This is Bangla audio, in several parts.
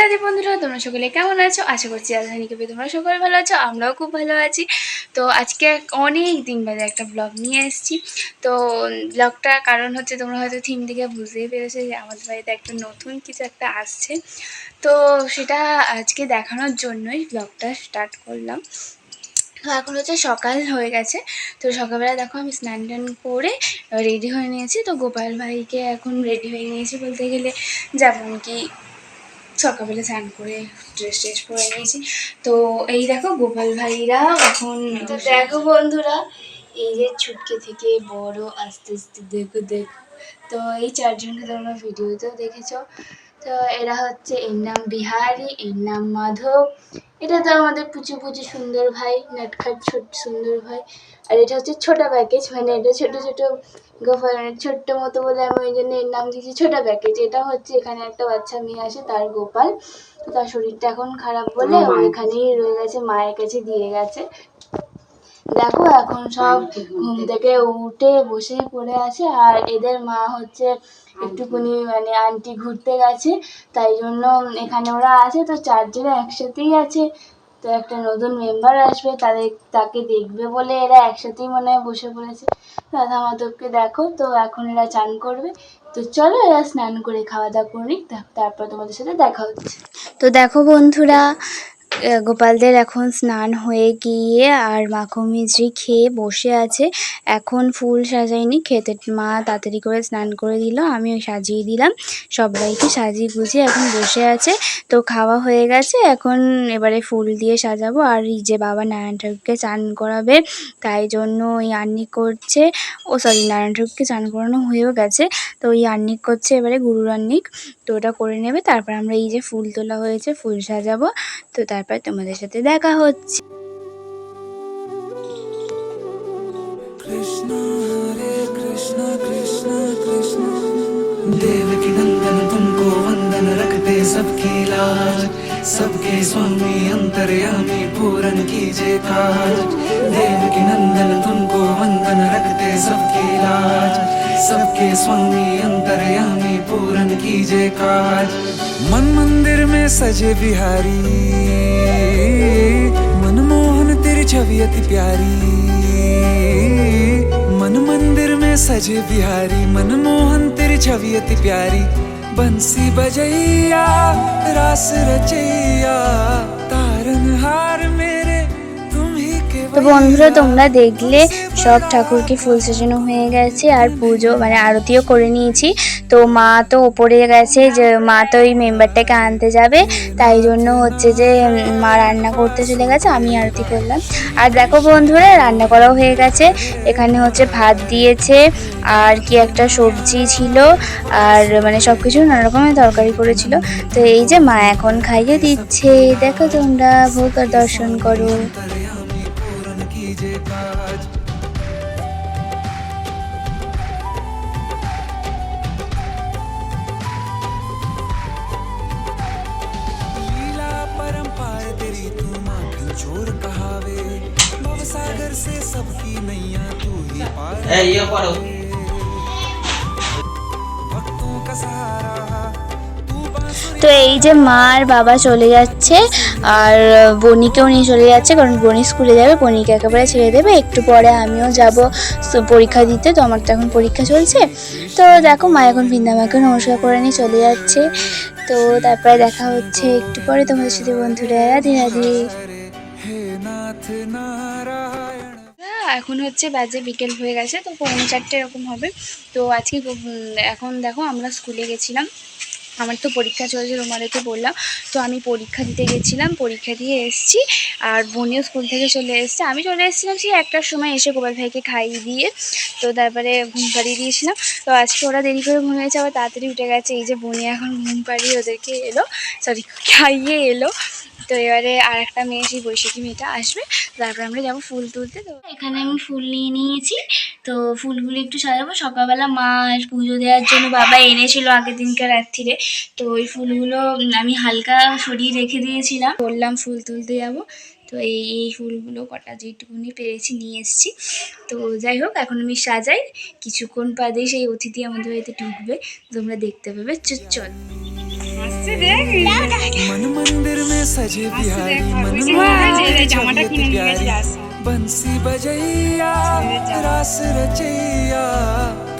রাধে বন্ধুরা, তোমরা সকলে কেমন আছো? আশা করছি রাজধানীকে পেয়ে তোমরা সকলে ভালো আছো। আমরাও খুব ভালো আছি। তো আজকে অনেক দিন বাদে একটা ব্লগ নিয়ে এসেছি। তো ব্লগটা কারণ হচ্ছে, তোমরা হয়তো থিম থেকে বুঝতেই পেরেছো যে আমাদের বাড়িতে একটা নতুন কিছু একটা আসছে। তো সেটা আজকে দেখানোর জন্যই ব্লগটা স্টার্ট করলাম। তো এখন হচ্ছে সকাল হয়ে গেছে। তো সকালবেলা দেখো আমি স্নান টান করে রেডি হয়ে নিয়েছি। তো গোপাল ভাইকে এখন রেডি হয়ে নিয়েছি বলতে গেলে, যেমন কি সকালবেলা স্নান করে ড্রেস ট্রেস পরে নিয়েছি। তো এই দেখো গোপাল ভাইরা এখন, তো দেখো বন্ধুরা, এই যে ছুটকে থেকে বড় আস্তে আস্তে দেখো দেখো। তো এই চারজনকে তোমরা ভিডিওতেও দেখেছো। তো এরা হচ্ছে, এর নাম বিহারি, এর নাম মাধব, এটা তো আমাদের পুচু পুচু সুন্দর ভাই, নটখাট ছোট সুন্দর ভাই। আর এটা হচ্ছে ছোটা প্যাকেজ, মানে এটা ছোট ছোট গোপালের ছোট্ট মতো বলে আমি ওই জন্য এর নাম দিয়েছি ছোটা প্যাকেজ। এটা হচ্ছে এখানে একটা বাচ্চা মেয়ে আসে, তার গোপাল। তার শরীরটা এখন খারাপ বলে ও এখানেই রয়ে গেছে, মায়ের কাছে দিয়ে গেছে। দেখো এখন সব ঘুম থেকে উঠে বসে পড়ে আছে। আর এদের মা হচ্ছে একটুকুনি মানে আন্টি ঘুরতে গেছে, তাই জন্য এখানে ওরা আছে। তো চারজনে একসাথেই আছে। তো একটা নতুন মেম্বার আসবে, তাকে দেখবে বলে এরা একসাথেই মনে হয় বসে পড়েছে। রাধা মাধবকে দেখো। তো এখন এরা চান করবে। তো চলো এরা স্নান করে খাওয়া দাওয়া করে তারপর তোমাদের সাথে দেখা হচ্ছে। তো দেখো বন্ধুরা, গোপালদের এখন স্নান হয়ে গিয়ে আর মাখন মিছরি খেয়ে বসে আছে। এখন ফুল সাজায়নি, খেতে মা তাড়াতাড়ি করে স্নান করে দিল, আমিও সাজিয়ে দিলাম, সবাইকে সাজিয়ে গুছিয়ে এখন বসে আছে। তো খাওয়া হয়ে গেছে, এখন এবারে ফুল দিয়ে সাজাবো। আর এই যে বাবা নারায়ণ ঠাকুরকে চান করাবে, তাই জন্য ওই আহ্নিক করছে। নারায়ণ ঠাকুরকে চান করানো হয়েও গেছে, তো ওই আহ্নিক করছে এবারে, গুরুর আহ্নিক। তো ওটা করে নেবে, তারপর আমরা এই যে ফুল তোলা হয়েছে ফুল সাজাবো। তো তারপর তোমাদের সাথে দেখা হচ্ছে। कृष्ण हरे कृष्ण कृष्ण कृष्ण देवकी नंदन तुमको वंदन रखते सबकी लाज, सबके स्वामी अंतर्यामी पूरन कीजिए काज। देवकी नंदन तुमको वंदन रखते सबकी लाज, सबके स्वामी अंतर्यामी पूरन कीजिए काज। मन मंदिर में सजे बिहारी, मनमोहन तेरी छवि अति प्यारी। मन मंदिर में सजे बिहारी, मनमोहन तेरी छवि अति प्यारी। बंसी बजैया रास रचैया, तारनहार मेरे तुम ही के। তো বন্ধুরা, তোমরা দেখলে সব ঠাকুরকে ফুল সাজানো হয়ে গেছে, আর পুজো মানে আরতিও করে নিয়েছি। তো মা তো ওপরে গেছে, যে মা তো ওই মেম্বারটাকে আনতে যাবে, তাই জন্য হচ্ছে যে মা রান্না করতে চলে গেছে, আমি আরতি করলাম। আর দেখো বন্ধুরা, রান্না করাও হয়ে গেছে। এখানে হচ্ছে ভাত দিয়েছে, আর কি একটা সবজি ছিল, আর মানে সব কিছু নানা রকমের তরকারি করেছিল। তো এই যে মা এখন খাইয়ে দিচ্ছে, দেখো তোমরা ভোগ দর্শন করো। लीला परंपार तेरी तू माखन चोर कहावे, भवसागर से सबकी नैया तू ही पार। भक्तों का सहारा तू बांसुरी। তো এই যে মা আর বাবা চলে যাচ্ছে, আর বনিকেও নিয়ে চলে যাচ্ছে, কারণ বনি স্কুলে যাবে, বনিকে একেবারে ছেড়ে দেবে। একটু পরে আমিও যাব পরীক্ষা দিতে, তো আমার তো এখন পরীক্ষা চলছে। তো দেখো মা এখন বৃন্দামাকে নমস্কার করে নিয়ে চলে যাচ্ছে। তো তারপরে দেখা হচ্ছে একটু পরে তোমাদের সাথে বন্ধুরা। রাধে রাধে। हे नाथ नारायण। এখন হচ্ছে বাজে বিকেল হয়ে গেছে, তো 4:45 এরকম হবে। তো আজকে এখন দেখো আমরা স্কুলে গেছিলাম, আমার তো পরীক্ষা চলছে, তোমাদেরকে বললাম। তো আমি পরীক্ষা দিতে গেছিলাম, পরীক্ষা দিয়ে এসেছি। আর বোনিও স্কুল থেকে চলে এসেছে, আমি চলে এসেছিলাম সেই 1টার সময়, এসে গোপাল ভাইকে খাইয়ে দিয়ে তো তারপরে ঘুম পাড়িয়ে দিয়েছিলাম। তো আজকে ওরা দেরি করে ঘুমিয়েছে, আবার তাড়াতাড়ি উঠে গেছে। এই যে বোনি এখন ঘুম পাড়িয়ে ওদেরকে খাইয়ে এলো। তো এবারে আর একটা মেয়ে, সেই বৈশাখী মেয়েটা আসবে, তারপরে আমরা যাবো ফুল তুলতে। তো এখানে আমি ফুল নিয়ে নিয়েছি, তো ফুলগুলো একটু সাজাবো। সকালবেলা মা পুজো দেওয়ার জন্য বাবা এনেছিল আগের দিনকার রাত্রিরে, তো ওই ফুলগুলো আমি হালকা সরিয়ে রেখে দিয়েছিলাম, বললাম ফুল তুলতে যাবো। তো এই ফুলগুলো কটা যেটুকুনি পেরেছি নিয়ে এসেছি। তো যাই হোক, এখন আমি সাজাই, কিছুক্ষণ বাদেই সেই অতিথি আমাদের বাড়িতে ঢুকবে, তোমরা দেখতে পাবে। চল আসছে দেখ। बजे बिहारी मन জামাটা কিনে নিয়ে গেছি আসা बंसी बजैया रास रचैया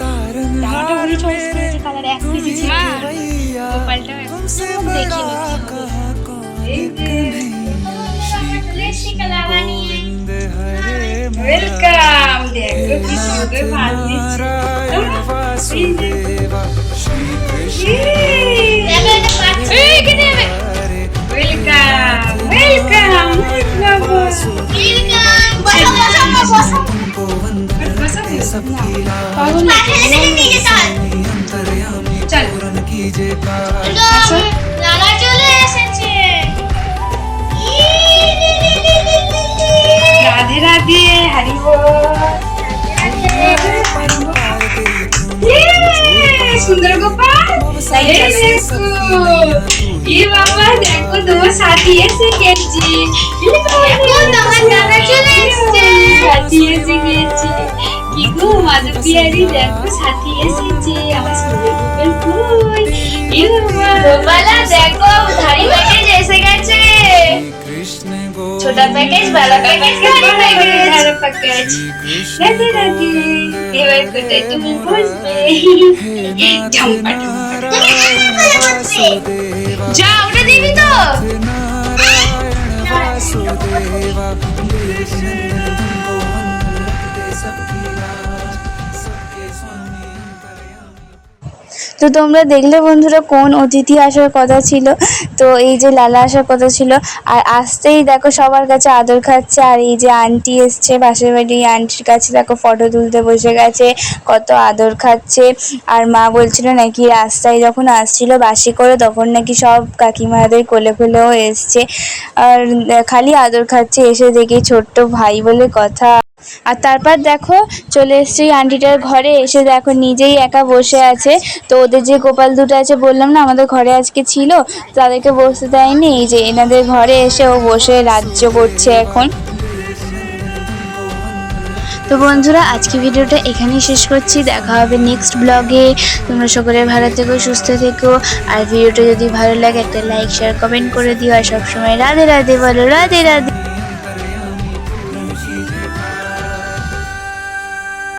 तारन জামাটা हार উনি চয়েস मेरे করেছে কালার এক तू পিস ही মা भैया গোপালটা तुमसे बड़ा कहाँ कौन एक नहीं श्री कृष्ण गोविंद हरे ওয়েলকাম দেখো কি नाथ সুন্দর বানিয়েছে नारायण वासुदेवा श्री कृष्ण এই কেটে যাবে हरे ওয়েলকাম ওয়েলকাম तुमको वंदन करते सबकी लाज अंतर्यामी पूर्ण कीजिए काज লালা চলে এসেছে। রাধে রাধে হরি বল परंपार तेरी तुम সুন্দর গোপাল এই দেখো ये बाबा देखो তোমার সাথী এসে গেছে দেখো তোমার দাদা চলে এসেছে। সাথী এসে গেছে কি গো মাধব বিহারি দেখো সাথী এসেছে আমার সুন্দর গোপাল কই এ বাবা গোপালা দেখো ধারি প্যাকেজ এসে গেছে। कृष्ण ছোট প্যাকেজ বড় প্যাকেজ ধারি প্যাকেজ। ভালো প্যাকেজ রাধে রাধে এবার কোথায় তুমি বসবে ঝাম্পা वासुदेवा যা ওটা দিবি তো। नारायण वासुदेवा देवकी नंदन तुमको वंदन रखते सबकी लाज सबके स्वामी अंतर्यामी। তো তোমরা দেখলে বন্ধুরা কোন অতিথি আসার কথা ছিল। তো এই যে লালা আসার কথা ছিল আর আসতেই দেখো সবার কাছে আদর খাচ্ছে। আর এই যে আন্টি এসছে পাশের বাড়ি আন্টির কাছে দেখো ফটো তুলতে বসে গেছে, কত আদর খাচ্ছে। আর মা বলছিল নাকি রাস্তায় যখন আসছিল বাসে করে তখন নাকি সব কাকিমাদের কোলে কোলেও এসছে আর খালি আদর খাচ্ছে। এসে দেখি ছোট্ট ভাই বলে কথা। আর তারপর দেখো চলে এসছি আন্টিটার ঘরে, এসে দেখো নিজেই একা বসে আছে। তো ওদের যে গোপাল দুটো আছে বললাম না আমাদের ঘরে আজকে ছিল, তাদেরকে বসতে দেয়নি। এই যে এনাদের ঘরে এসে ও বসে রাজ্য করছে এখন। তো বন্ধুরা আজকে ভিডিওটা এখানেই শেষ করছি, দেখা হবে নেক্সট ব্লগে। তোমরা সকলে ভালো থেকো, সুস্থ থেকো। আর ভিডিওটা যদি ভালো লাগে একটা লাইক শেয়ার কমেন্ট করে দিও। আর সবসময় রাধে রাধে বলো, রাধে রাধে।